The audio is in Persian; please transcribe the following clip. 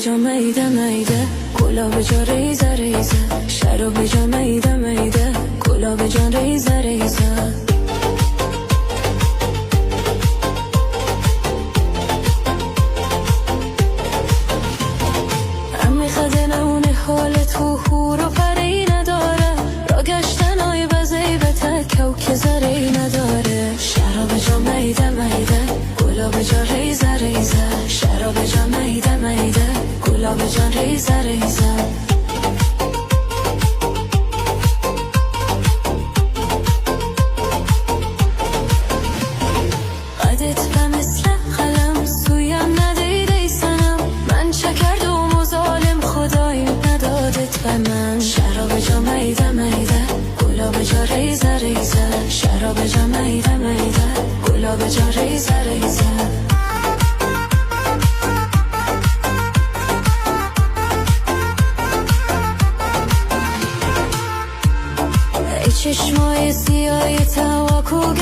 جا میده میده، گلاب جا ریزه ریزه، شراب جا میده میده، گلاب جان ریزه ریزه. حال تو هور و پری نداره، را گشتن های بزی به تکو که زری نداره. شراب جا میده میده، گلاب جا ریزه ریزه، شراب جا میده میده، گلاب جان ریزه ریزه. قدت به مثل قلم سویم ندیده ای سنم، من چه کردم و ظالم خدایی ندادت به من. شراب جا میده میده، گلاب جا ریزه ریزه، شراب جا میده میده، گلاب جا ریزه ریزه. ای چشمای سیاه تواکو